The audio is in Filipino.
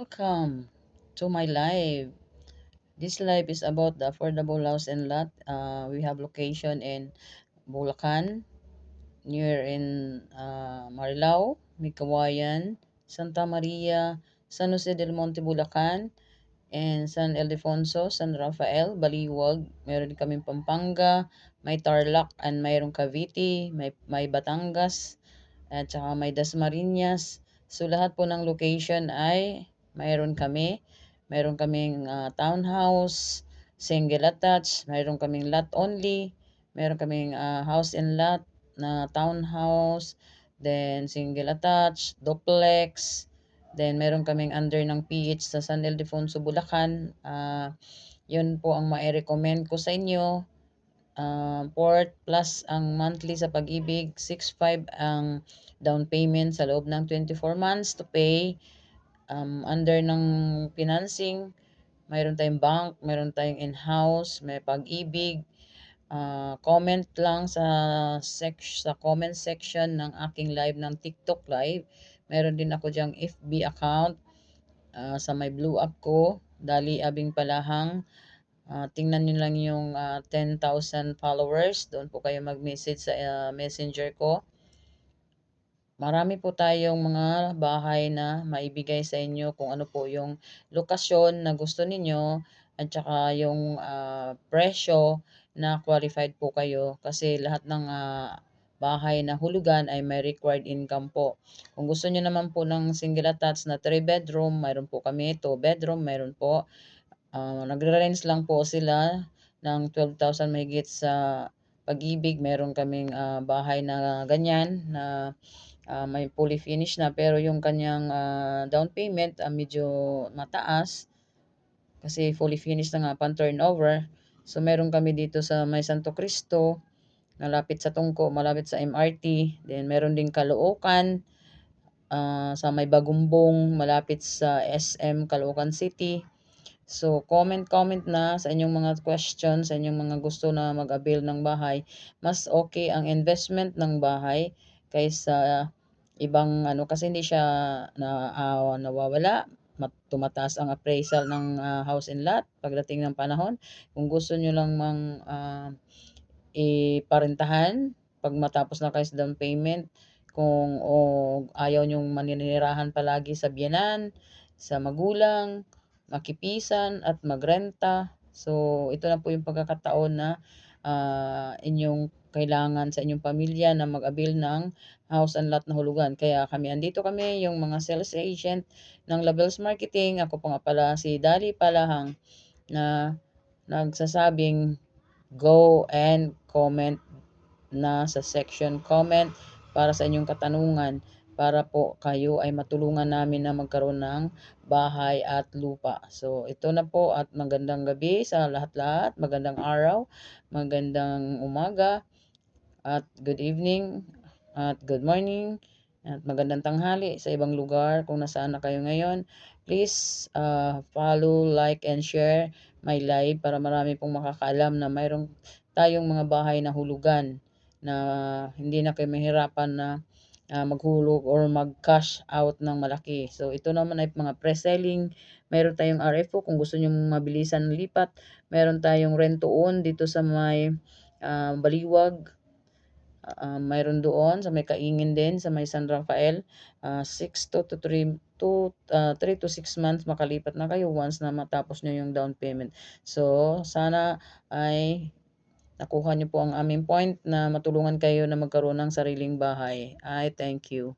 Welcome to my live. This live is about the affordable house and lot. We have location in Bulacan, near in Marilao, Micawayan, Santa Maria, San Jose del Monte, Bulacan, and San Ildefonso, San Rafael, Baliwag. Meron din kaming Pampanga, may Tarlac, and mayroong Cavite, may Batangas, at saka may Dasmariñas. So lahat po ng location ay mayroon kami. Mayroon kaming townhouse, single attached, mayroon kaming lot only, mayroon kaming house and lot na townhouse, then single attached, duplex, then mayroon kaming under ng PH sa San Ildefonso, Bulacan. Yun po ang mai-recommend ko sa inyo. Port plus ang monthly sa Pag-ibig, 6,500 ang down payment sa loob ng 24 months to pay. Under ng financing, mayroon tayong bank, mayroon tayong in-house, may Pag-ibig. Comment lang sa comment section ng aking live ng TikTok live. Meron din ako diyang FB account sa may blue up ko, Dali Abing Palahang. Tingnan nyo lang yung 10,000 followers. Doon po kayo mag-message sa messenger ko. Marami po tayong mga bahay na maibigay sa inyo kung ano po yung lokasyon na gusto ninyo at saka yung presyo na qualified po kayo kasi lahat ng bahay na hulugan ay may required income po. Kung gusto niyo naman po ng single attached na 3 bedroom, mayroon po kami 2 bedroom, mayroon po. Nagre-range lang po sila ng 12,000 mahigit sa Pag-ibig. Meron kaming bahay na ganyan na may fully finished na pero yung kanyang down payment medyo mataas kasi fully finished na nga pan turnover. So meron kami dito sa may Santo Cristo, malapit sa Tungko, malapit sa MRT. Then meron din Caloocan, sa may Bagumbong, malapit sa SM Caloocan City. So, comment na sa inyong mga questions, sa inyong mga gusto na mag-avail ng bahay. Mas okay ang investment ng bahay kaysa ibang ano kasi hindi siya nawawala. Tumataas ang appraisal ng house and lot pagdating ng panahon. Kung gusto nyo lang iparentahan pag matapos na kayo sa down payment, kung ayaw nyong maninirahan palagi sa biyenan, sa magulang, makipisan at magrenta. So, ito na po yung pagkakataon na inyong kailangan sa inyong pamilya na mag-avail ng house and lot na hulugan. Kaya andito kami, yung mga sales agent ng Labels Marketing. Ako po nga pala si Dali Palahang na nagsasabing go and comment na sa section comment para sa inyong katanungan para po kayo ay matulungan namin na magkaroon ng bahay at lupa. So, ito na po at magandang gabi sa lahat-lahat. Magandang araw, magandang umaga, at good evening, at good morning, at magandang tanghali sa ibang lugar kung nasaan na kayo ngayon. Please follow, like, and share my live para marami pong makakaalam na mayroong tayong mga bahay na hulugan na hindi na kayo mahirapan na maghulog or mag-cash out ng malaki. So, ito naman ay mga pre-selling. Meron tayong RFO kung gusto nyo mabilisan ng lipat. Meron tayong rent-to-own dito sa may Baliwag. Mayroon doon sa may Kaingin din sa may San Rafael. 3 to 6 months makalipat na kayo once na matapos nyo yung down payment. So, sana ay nakuha nyo po ang aming point na matulungan kayo na magkaroon ng sariling bahay. I thank you.